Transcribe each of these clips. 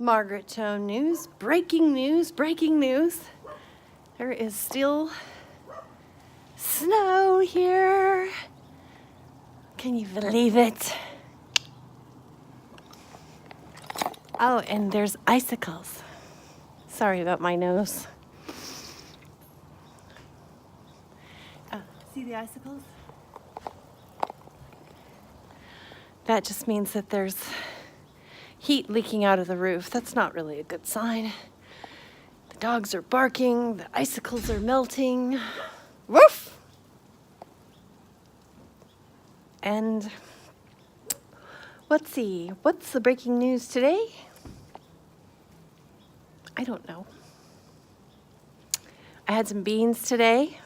Margaret Newz, breaking news, breaking news. There is still snow here. Can you believe it? Oh, and there's icicles. Sorry about my nose. See the icicles? That just means that there's heat leaking out of the roof. That's not really a good sign. The dogs are barking, the icicles are melting. Woof! And let's see, what's the breaking news today? I don't know. I had some beans today.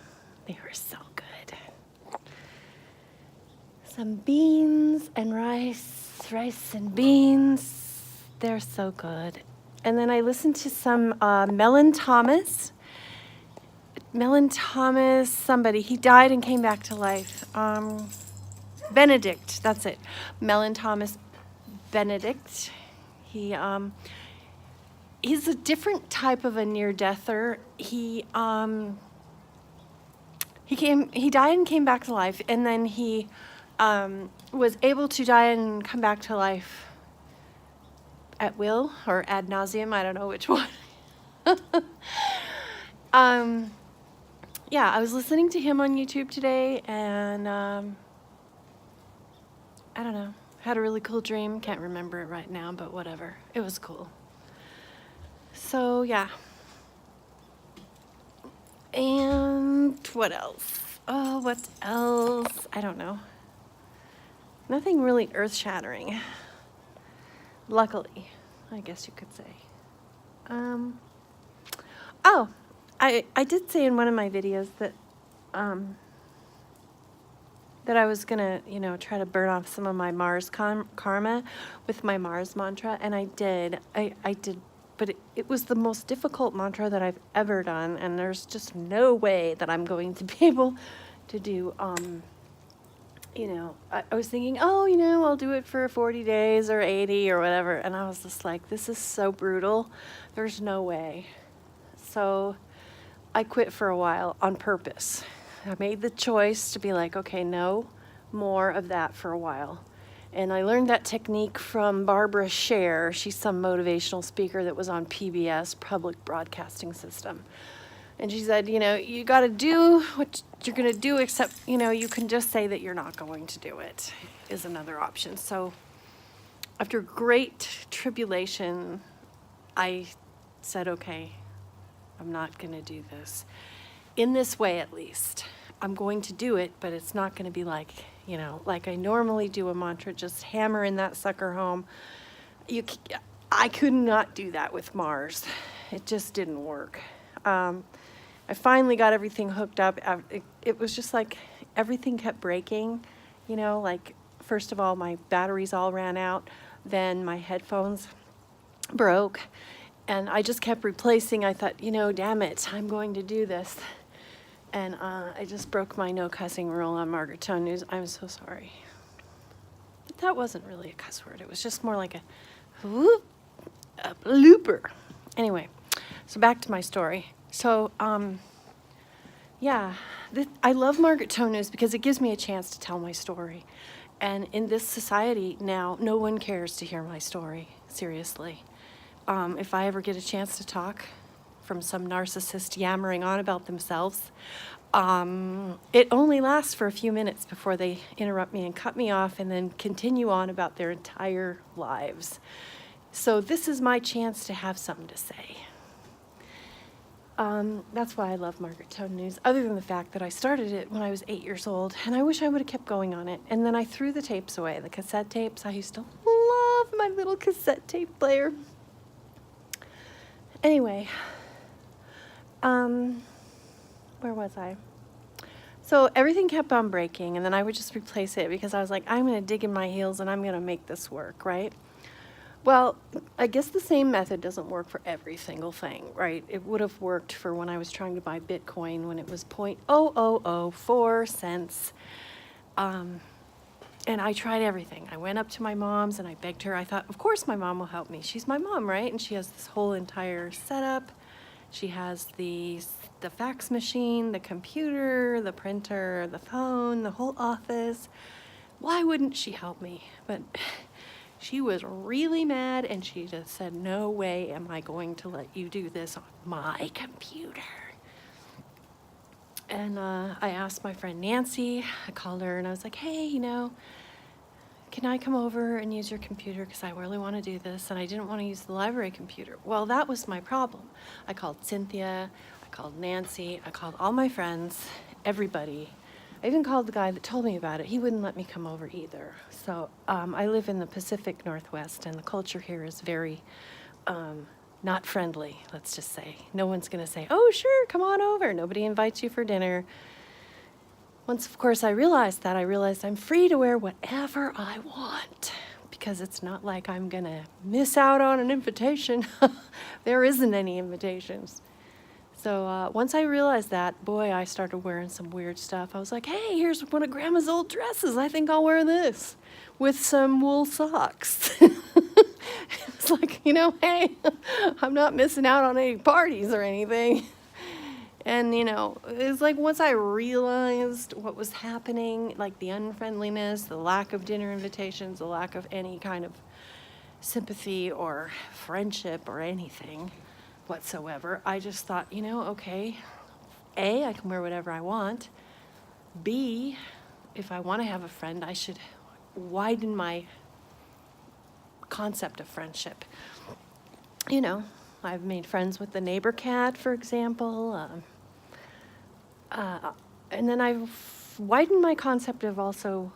They were so good. Some beans and rice and beans. They're so good. And then I listened to some Melon Thomas, somebody, he died and came back to life. Benedict, that's it. Melon Thomas Benedict. He's a different type of a near-deather. He died and came back to life, and then he was able to die and come back to life at will or ad nauseum. I don't know which one. Yeah, I was listening to him on YouTube today, and I don't know, had a really cool dream. Can't remember it right now, but whatever. It was cool. So yeah. And what else? Oh, what else? I don't know. Nothing really earth-shattering. Luckily, I guess you could say. Oh, I did say in one of my videos that that I was gonna, try to burn off some of my Mars karma with my Mars mantra, and I did. I did, but it was the most difficult mantra that I've ever done, and there's just no way that I'm going to be able to do, I was thinking, I'll do it for 40 days or 80 or whatever, and I was just like, this is so brutal. There's no way. So I quit for a while on purpose. I made the choice to be like, okay, no more of that for a while. And I learned that technique from Barbara Scher. She's some motivational speaker that was on PBS, Public Broadcasting System. And she said, you got to do what you're going to do, except, you can just say that you're not going to do it, is another option. So after great tribulation, I said, okay, I'm not going to do this. In this way, at least. I'm going to do it, but it's not going to be like, like I normally do a mantra, just hammering that sucker home. I could not do that with Mars. It just didn't work. I finally got everything hooked up. It was just like everything kept breaking, like first of all, my batteries all ran out. Then my headphones broke, and I just kept replacing. I thought, damn it, I'm going to do this. And I just broke my no cussing rule on Margaret Newz. I'm so sorry. But that wasn't really a cuss word. It was just more like a blooper. Anyway, so back to my story. So, yeah, I love Margaret Newz because it gives me a chance to tell my story. And in this society now, no one cares to hear my story, seriously. If I ever get a chance to talk from some narcissist yammering on about themselves, it only lasts for a few minutes before they interrupt me and cut me off and then continue on about their entire lives. So this is my chance to have something to say. That's why I love Margaret Newz, other than the fact that I started it when I was 8 years old, and I wish I would have kept going on it. And then I threw the tapes away, the cassette tapes. I used to love my little cassette tape player. Anyway, where was I? So everything kept on breaking, and then I would just replace it because I was like, I'm going to dig in my heels and I'm going to make this work, right? Well, I guess the same method doesn't work for every single thing, right? It would have worked for when I was trying to buy Bitcoin when it was 0.0004 cents. And I tried everything. I went up to my mom's and I begged her. I thought, of course my mom will help me. She's my mom, right? And she has this whole entire setup. She has the fax machine, the computer, the printer, the phone, the whole office. Why wouldn't she help me? But she was really mad, and she just said, no way am I going to let you do this on my computer. And I asked my friend Nancy. I called her and I was like, hey, can I come over and use your computer, because I really want to do this, and I didn't want to use the library computer. Well, that was my problem. I called Cynthia, I called Nancy, I called all my friends, everybody. I even called the guy that told me about it. He wouldn't let me come over either. So I live in the Pacific Northwest, and the culture here is very not friendly, let's just say. No one's going to say, oh, sure, come on over. Nobody invites you for dinner. Once, of course, I realized I'm free to wear whatever I want, because it's not like I'm going to miss out on an invitation. There isn't any invitations. So once I realized that, boy, I started wearing some weird stuff. I was like, hey, here's one of Grandma's old dresses. I think I'll wear this with some wool socks. It's like, hey, I'm not missing out on any parties or anything. And, it's like once I realized what was happening, like the unfriendliness, the lack of dinner invitations, the lack of any kind of sympathy or friendship or anything whatsoever, I just thought, okay, A, I can wear whatever I want. B, if I want to have a friend, I should widen my concept of friendship. I've made friends with the neighbor cat, for example. And then I've widened my concept of also,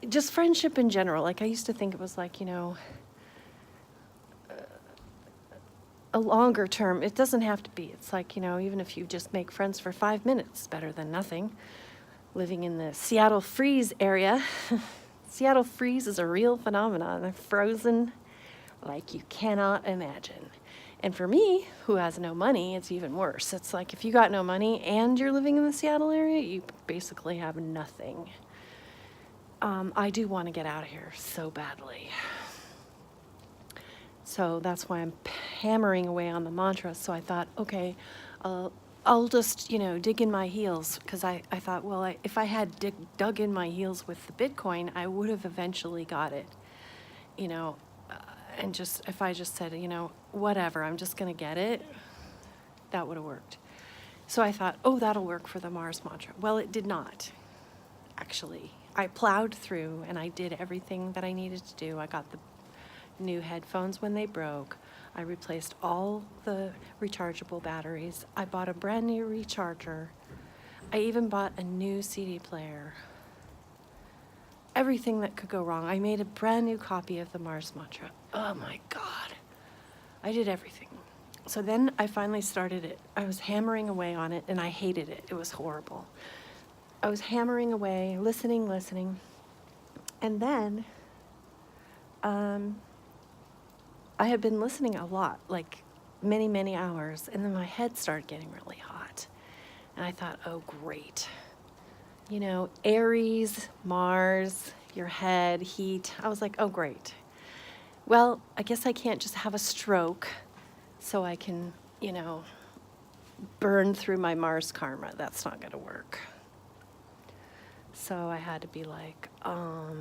just friendship in general. Like, I used to think it was like, a longer term. It doesn't have to be. It's like, even if you just make friends for 5 minutes, better than nothing. Living in the Seattle freeze area. Seattle freeze is a real phenomenon. They're frozen like you cannot imagine. And for me, who has no money, it's even worse. It's like if you got no money and you're living in the Seattle area, you basically have nothing. I do want to get out of here so badly. So that's why I'm hammering away on the mantra. So I thought, okay, I'll just, dig in my heels, because I thought, well, if I had dug in my heels with the Bitcoin, I would have eventually got it, and just, if I just said, whatever, I'm just going to get it, that would have worked. So I thought, oh, that'll work for the Mars mantra. Well, it did not, actually. I plowed through and I did everything that I needed to do. I got the new headphones when they broke. I replaced all the rechargeable batteries. I bought a brand new recharger. I even bought a new CD player. Everything that could go wrong. I made a brand new copy of the Mars mantra. Oh my God. I did everything. So then I finally started it. I was hammering away on it, and I hated it. It was horrible. I was hammering away, listening. And then I had been listening a lot, like many, many hours, and then my head started getting really hot. And I thought, oh, great. Aries, Mars, your head, heat. I was like, oh, great. Well, I guess I can't just have a stroke so I can, burn through my Mars karma. That's not going to work. So I had to be like, I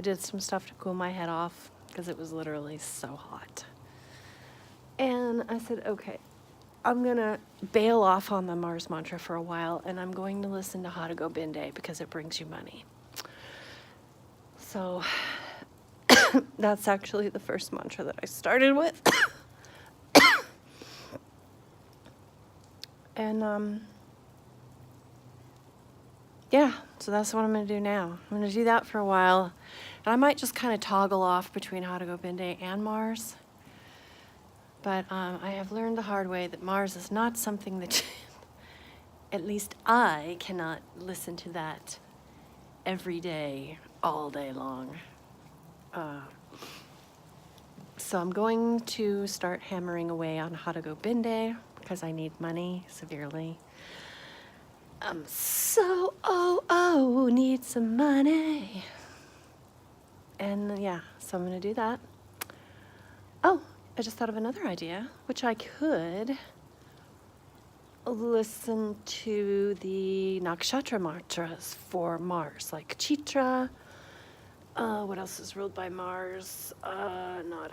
did some stuff to cool my head off, because it was literally so hot. And I said, okay, I'm going to bail off on the Mars mantra for a while, and I'm going to listen to How to Go Binde, because it brings you money. So that's actually the first mantra that I started with. And yeah, so that's what I'm going to do now. I'm going to do that for a while. And I might just kind of toggle off between How to Go Binde and Mars. But I have learned the hard way that Mars is not something that, at least I cannot listen to that every day, all day long. So I'm going to start hammering away on How to Go Binde, because I need money severely. need some money. And yeah, so I'm gonna do that. Oh, I just thought of another idea, which I could listen to the nakshatra mantras for Mars, like Chitra. What else is ruled by Mars? Not